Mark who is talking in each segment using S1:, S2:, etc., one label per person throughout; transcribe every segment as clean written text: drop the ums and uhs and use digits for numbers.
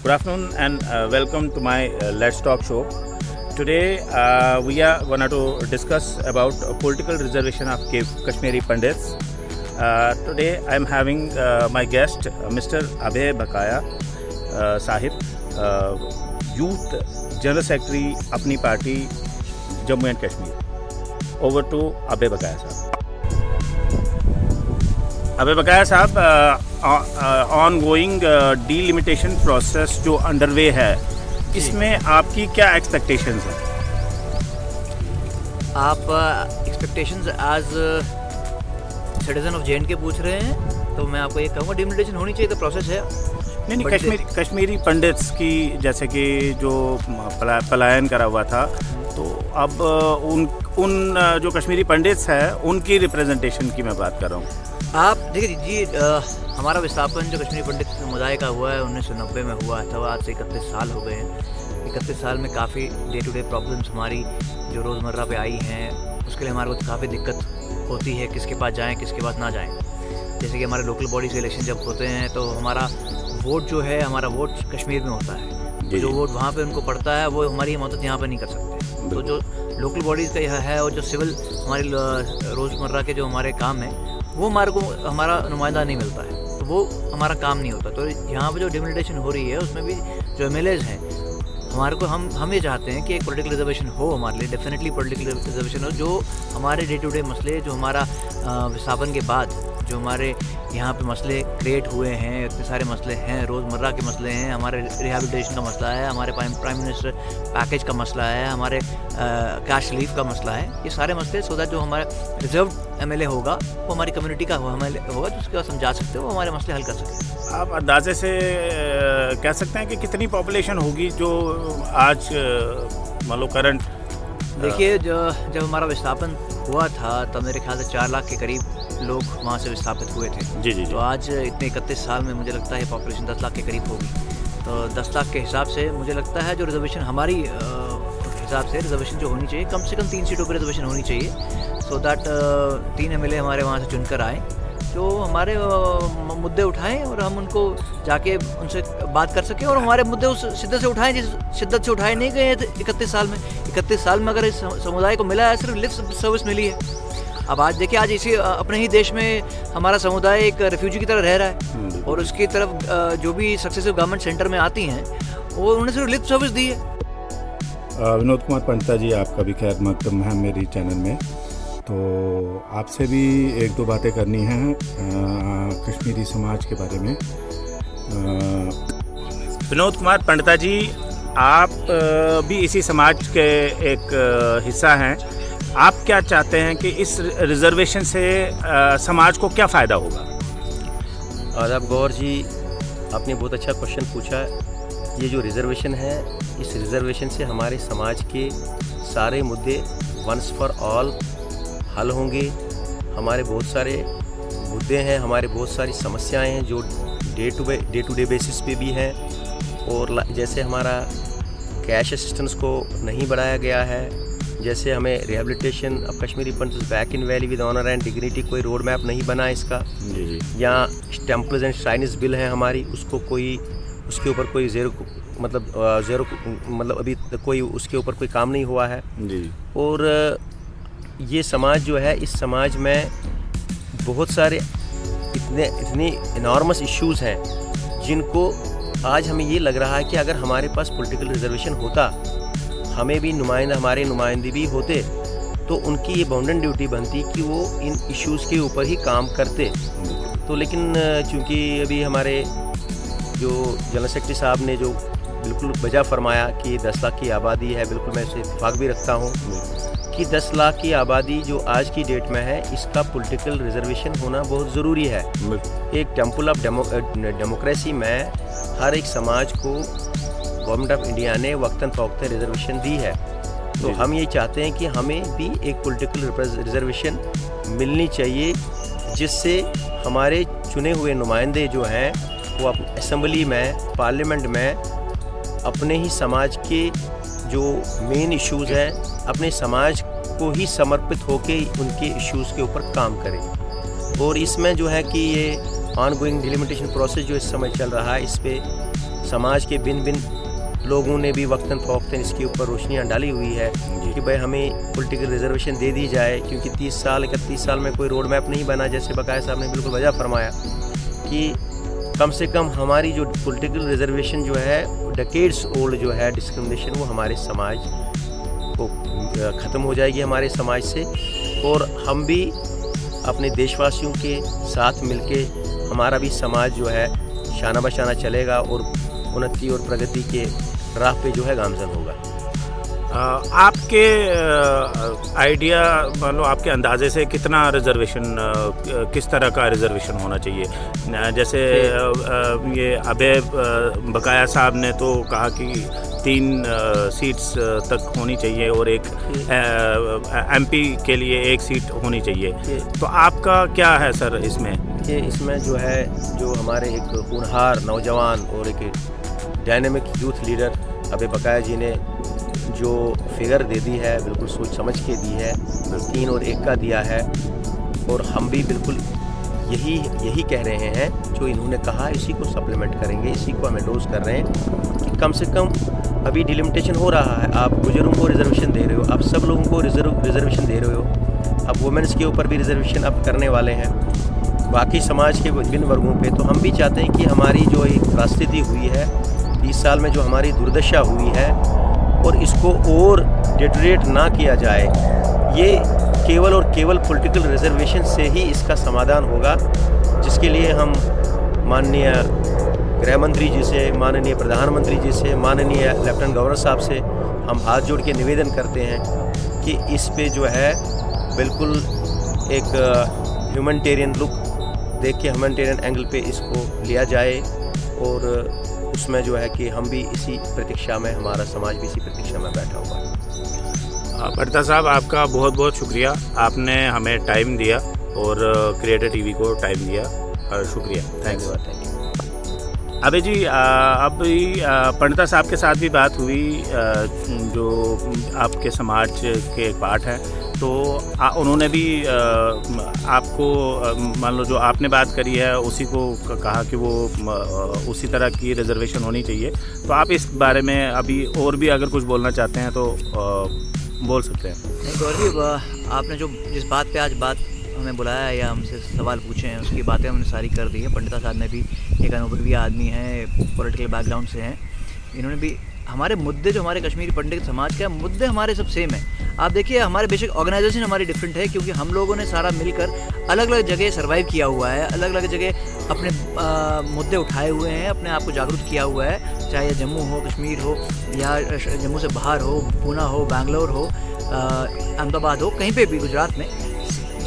S1: Good afternoon and welcome to my Let's Talk show. Today we are going to discuss about political reservation of Kashmiri Pandits. Today I am having my guest Mr. Abhay Bakaya Sahib, Youth General Secretary Apni Party Jammu and Kashmir. Over to Abhay Bakaya साहब. अबे बकाया साहब, on going delimitation process जो underway है, इसमें आपकी क्या expectations हैं?
S2: आप expectations as citizen of J and K पूछ रहे हैं, तो मैं आपको ये कहूँगा डिलिमिटेशन होनी चाहिए, तो प्रोसेस है.
S1: नहीं, कश्मीरी पंडित्स की जैसे कि जो पलायन करा हुआ था, तो अब उन जो कश्मीरी पंडित्स हैं उनकी रिप्रेजेंटेशन की मैं बात कर रहा हूँ.
S2: आप देखिए जी, हमारा विस्थापन जो कश्मीरी पंडित समुदाय का हुआ है 1990 में हुआ था. आज से 31 साल हो गए हैं. 31 साल में काफ़ी डे टू डे प्रॉब्लम्स हमारी जो रोज़मर्रा पे आई हैं, उसके लिए हमारे को काफ़ी दिक्कत होती है. किसके पास जाएं, किसके पास ना जाएं. जैसे कि हमारे लोकल बॉडी से इलेक्शन जब होते हैं, तो हमारा वोट जो है, हमारा वोट कश्मीर में होता है. जो वोट वहाँ पे उनको पड़ता है, वो हमारी मदद यहाँ पर नहीं कर सकते. तो जो लोकल बॉडीज़ का यह है, और जो सिविल हमारी रोज़मर्रा के जो हमारे काम हैं, वो हमारे को हमारा नुमाइंदा नहीं मिलता है, तो वो हमारा काम नहीं होता. तो यहाँ पे जो डिलिमिटेशन हो रही है, उसमें भी जो एमएलएज हैं, हमारे को हम ये चाहते हैं कि एक पॉलिटिकल रिजर्वेशन हो हमारे लिए. डेफिनेटली पॉलिटिकल रिजर्वेशन हो, जो हमारे डे टू डे मसले, जो हमारा विस्थापन के बाद जो हमारे यहाँ पे मसले क्रिएट हुए हैं, इतने सारे मसले हैं, रोज़मर्रा के मसले हैं, हमारे रिहैबिलिटेशन का मसला है, हमारे प्राइम मिनिस्टर पैकेज का मसला है, हमारे कैश रिलीफ का मसला है. ये सारे मसले सो दैट जो हमारा रिजर्व एमएलए होगा, वो हमारी कम्युनिटी का एमएलए होगा, जिसके पास हम जा सकते हो, वो हमारे मसले हल कर सकें.
S1: आप अंदाजे से कह सकते हैं कि कितनी पॉपुलेशन होगी जो आज मान लो करंट?
S2: देखिए, जब हमारा विस्थापन हुआ था, तब मेरे ख्याल से 4 लाख के करीब लोग वहाँ से विस्थापित हुए थे.
S1: जी.
S2: तो आज इतने 31 साल में मुझे लगता है पॉपुलेशन 10 लाख के करीब होगी. तो 10 लाख के हिसाब से मुझे लगता है जो रिजर्वेशन हमारी हिसाब से रिजर्वेशन जो होनी चाहिए, कम से कम 3 सीटों पर रिजर्वेशन होनी चाहिए, सो दैट 3 एमएलए हमारे वहाँ से चुनकर आएँ, जो हमारे मुद्दे उठाएं, और हम उनको जाके उनसे बात कर सकें, और हमारे मुद्दे उस शिद्दत से उठाएं जिस शिद्दत से उठाए नहीं गए 31 साल में. 31 साल में अगर इस समुदाय को मिला है, सिर्फ लिप सर्विस मिली है. अब आज देखिए, आज इसी अपने ही देश में हमारा समुदाय एक रेफ्यूजी की तरह रह रहा है, और उसकी तरफ जो भी सक्सेसिव गवर्नमेंट सेंटर में आती हैं, वो उन्होंने सिर्फ लिप सर्विस दी है.
S1: विनोद कुमार पंडिता जी, आपका भी खैर मकदम है मेरी चैनल में. तो आपसे भी 1-2 बातें करनी हैं कश्मीरी समाज के बारे में. विनोद कुमार पंडिता जी, आप भी इसी समाज के एक हिस्सा हैं. आप क्या चाहते हैं कि इस रिजर्वेशन से समाज को क्या फ़ायदा होगा?
S3: आदाब गौर जी, आपने बहुत अच्छा क्वेश्चन पूछा है. ये जो रिजर्वेशन है, इस रिजर्वेशन से हमारे समाज के सारे मुद्दे वंस फॉर ऑल हल होंगे. हमारे बहुत सारे मुद्दे हैं, हमारे बहुत सारी समस्याएं हैं जो डे टू डे बेसिस पे भी हैं. और जैसे हमारा कैश असिस्टेंस को नहीं बढ़ाया गया है, जैसे हमें rehabilitation of Kashmiri Pandits back in valley with honour and dignity, कोई रोड मैप नहीं बना इसका.
S1: जी.
S3: या टेम्पल्स एंड श्राइन्स बिल है हमारी, उसको कोई उसके ऊपर कोई ज़ीरो मतलब अभी कोई उसके ऊपर कोई काम नहीं हुआ है.
S1: जी.
S3: और ये समाज जो है, इस समाज में बहुत सारे इतने इनॉर्मस इश्यूज़ हैं, जिनको आज हमें ये लग रहा है कि अगर हमारे पास पॉलिटिकल रिजर्वेशन होता, हमें भी हमारे नुमाइंदे भी होते, तो उनकी ये बाउंडन ड्यूटी बनती कि वो इन इश्यूज़ के ऊपर ही काम करते. तो लेकिन चूँकि अभी हमारे जो जनरल सेक्रेटरी साहब ने जो बिल्कुल वजह फरमाया कि 10 लाख की आबादी है, बिल्कुल मैं इसे इत्तेफाक भी रखता हूँ कि 10 लाख की आबादी जो आज की डेट में है, इसका पॉलिटिकल रिजर्वेशन होना बहुत ज़रूरी है. एक टेम्पल ऑफ डेमोक्रेसी में हर एक समाज को गवर्नमेंट ऑफ इंडिया ने वक्तन फ़वक्तन रिजर्वेशन दी है. तो हम ये चाहते हैं कि हमें भी एक पॉलिटिकल रिजर्वेशन मिलनी चाहिए, जिससे हमारे चुने हुए नुमाइंदे जो हैं, वो असेंबली में, पार्लियामेंट में अपने ही समाज के जो मेन इश्यूज़ हैं, अपने समाज को ही समर्पित होकर उनके इश्यूज़ के ऊपर काम करें. और इसमें जो है कि ये ऑन गोइंग डिलिमिटेशन प्रोसेस जो इस समय चल रहा है, इस पे समाज के भिन्न भिन्न लोगों ने भी वक्तन फ़वक्तन इसके ऊपर रोशनियाँ डाली हुई है कि भाई हमें पॉलिटिकल रिजर्वेशन दे दी जाए, क्योंकि 30 साल 31 साल में कोई रोड मैप नहीं बना। जैसे बकाया साहब ने बिल्कुल वजह फरमाया कि कम से कम हमारी जो पॉलिटिकल रिजर्वेशन जो है डेकेड्स ओल्ड जो है डिस्क्रिमिनेशन, वो हमारे समाज को ख़त्म हो जाएगी हमारे समाज से, और हम भी अपने देशवासियों के साथ मिलके हमारा भी समाज जो है शाना बशाना चलेगा और उन्नति और प्रगति के राह पे जो है गामजन होगा।
S1: आपके आइडिया मान लो, आपके अंदाजे से कितना रिजर्वेशन, किस तरह का रिजर्वेशन होना चाहिए? जैसे ये अबे बकाया साहब ने तो कहा कि 3 सीट्स तक होनी चाहिए और एक एमपी के लिए 1 सीट होनी चाहिए। तो आपका क्या है सर इसमें?
S3: कि इसमें जो है, जो हमारे एक होनहार नौजवान और एक डायनेमिक यूथ लीडर अबे बकाया जी ने जो फिगर दे दी है, बिल्कुल सोच समझ के दी है, 3 और 1 का दिया है, और हम भी बिल्कुल यही कह रहे हैं जो इन्होंने कहा, इसी को सप्लीमेंट करेंगे, इसी को हम एंडोर्स कर रहे हैं कि कम से कम अभी डिलिमिटेशन हो रहा है। आप गुजरों को रिजर्वेशन दे रहे हो, आप सब लोगों को रिजर्वेशन दे रहे हो, अब वुमेन्स के ऊपर भी रिजर्वेशन अब करने वाले हैं, बाकी समाज के विभिन्न वर्गों पे। तो हम भी चाहते हैं कि हमारी जो एक त्रासदी हुई है 30 साल में, जो हमारी दुर्दशा हुई है, और इसको और डिटरेट ना किया जाए। ये केवल और केवल पॉलिटिकल रिजर्वेशन से ही इसका समाधान होगा, जिसके लिए हम माननीय गृह मंत्री जी से, माननीय प्रधानमंत्री जी से, माननीय लेफ्टिनेंट गवर्नर साहब से हम हाथ जोड़ के निवेदन करते हैं कि इस पे जो है बिल्कुल एक ह्यूमैनिटेरियन लुक देख के, ह्यूमैनिटेरियन एंगल पे इसको लिया जाए, और उसमें जो है कि हम भी इसी प्रतीक्षा में, हमारा समाज भी इसी प्रतीक्षा में बैठा हुआ है।
S1: पंडिता साहब, आपका बहुत बहुत शुक्रिया, आपने हमें टाइम दिया और क्रिएटर टीवी को टाइम दिया, शुक्रिया, थैंक्स। अबे जी, अभी पंडिता साहब के साथ भी बात हुई, जो आपके समाज के एक पार्ट हैं, तो उन्होंने भी आपको, मान लो जो आपने बात करी है उसी को कहा कि वो उसी तरह की रिजर्वेशन होनी चाहिए। तो आप इस बारे में अभी और भी अगर कुछ बोलना चाहते हैं तो बोल सकते हैं।
S2: नहीं गौरव, आपने जो जिस बात पे आज बात हमें बुलाया या हमसे सवाल पूछे हैं, उसकी बातें हमने सारी कर दी हैं। पंडिता साहब ने भी एक अनुभवी आदमी हैं, पॉलिटिकल बैकग्राउंड से हैं, इन्होंने भी हमारे मुद्दे, जो हमारे कश्मीरी पंडित समाज के मुद्दे हमारे सब सेम हैं। आप देखिए, हमारे बेशक ऑर्गेनाइजेशन हमारी डिफरेंट है, क्योंकि हम लोगों ने सारा मिलकर अलग अलग जगह सर्वाइव किया हुआ है, अलग अलग जगह अपने मुद्दे उठाए हुए हैं, अपने आप को जागरूक किया हुआ है, चाहे जम्मू हो, कश्मीर हो, या जम्मू से बाहर हो, पूना हो, बैंगलोर हो, अहमदाबाद हो, कहीं पे भी गुजरात में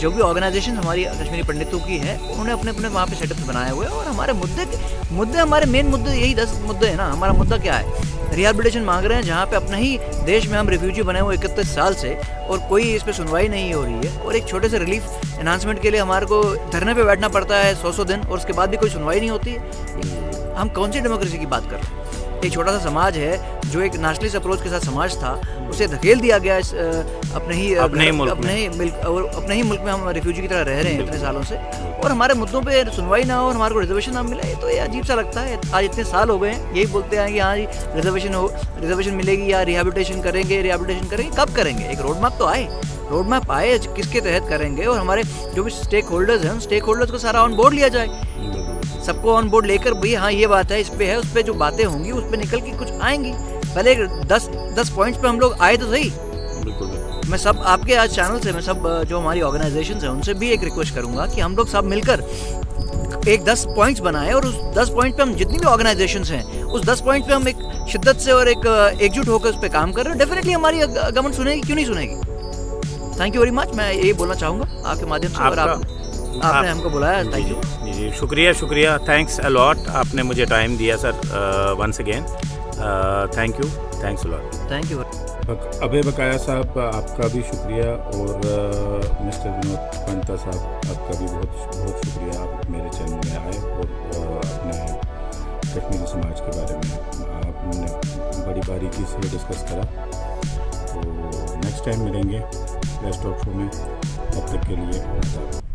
S2: जो भी ऑर्गेनाइजेशन हमारी कश्मीरी पंडितों की है, उन्होंने अपने अपने वहाँ पे सेटअप बनाए हुए हैं। और हमारे मुद्दे हमारे मेन मुद्दे यही 10 मुद्दे हैं ना। हमारा मुद्दा क्या है? रिहैबिलिटेशन मांग रहे हैं, जहाँ पे अपने ही देश में हम रिफ्यूजी बने हुए 31 साल से, और कोई इस पर सुनवाई नहीं हो रही है, और एक छोटे से रिलीफ एनहांसमेंट के लिए हमारे को धरने पे बैठना पड़ता है 100 दिन, और उसके बाद भी कोई सुनवाई नहीं होती है। हम कौन सी डेमोक्रेसी की बात कर रहे हैं? एक छोटा सा समाज है जो एक नेशनलिस्ट अप्रोच के साथ समाज था, उसे धकेल दिया गया अपने ही मुल्क में हम रिफ्यूजी की तरह रह रहे हैं इतने सालों से, और हमारे मुद्दों पे सुनवाई ना हो और हमारे को रिजर्वेशन ना मिले, तो ये अजीब सा लगता है। आज इतने साल हो गए हैं यही बोलते हैं कि हाँ जी रिजर्वेशन मिलेगी या रिहैबिलिटेशन करेंगे, कब करेंगे? एक रोड मैप तो आए, रोड मैप आए, किसके तहत करेंगे, और हमारे जो भी स्टेक होल्डर्स हैं, उन स्टेक होल्डर्स को सारा ऑन बोर्ड लिया जाए, सबको ऑन बोर्ड लेकर भैया हाँ ये बात है, इस पे है, उस पे जो बातें होंगी उस पे निकल के कुछ आएंगी। पहले 10 पॉइंट्स पे हम लोग आए तो सही।
S1: बिल्कुल।
S2: मैं सब आपके आज चैनल से, मैं सब जो हमारी ऑर्गेनाइजेशंस हैं उनसे भी एक रिक्वेस्ट करूंगा कि हम लोग सब मिलकर एक 10 पॉइंट्स बनाएं, और उस 10 पॉइंट पे हम जितनी भी ऑर्गेनाइजेशंस हैं उस 10 पॉइंट पे हम एक शिद्दत से और एक एकजुट होकर उस पर काम कर रहे हैं। डेफिनेटली हमारी गवर्नमेंट सुनेगी, क्यों नहीं सुनेगी। थैंक यू वेरी मच, मैं यही बोलना चाहूँगा आपके माध्यम से, और आपने हमको बुलाया, थैंक यू।
S1: जी शुक्रिया, थैंक्स अ लॉट, आपने मुझे टाइम दिया sir, once again thank you, thanks a lot.
S2: Thank you.
S1: अबे बकाया साहब, आपका भी शुक्रिया, और मिस्टर विनोद पंडिता साहब, आपका भी बहुत बहुत शुक्रिया, आप मेरे चैनल में आए और अपने कश्मीरी समाज के बारे में आपने बड़ी बारीकी से डिस्कस करा। तो नेक्स्ट टाइम मिलेंगे लेट्स टॉक शो में, तब तक के लिए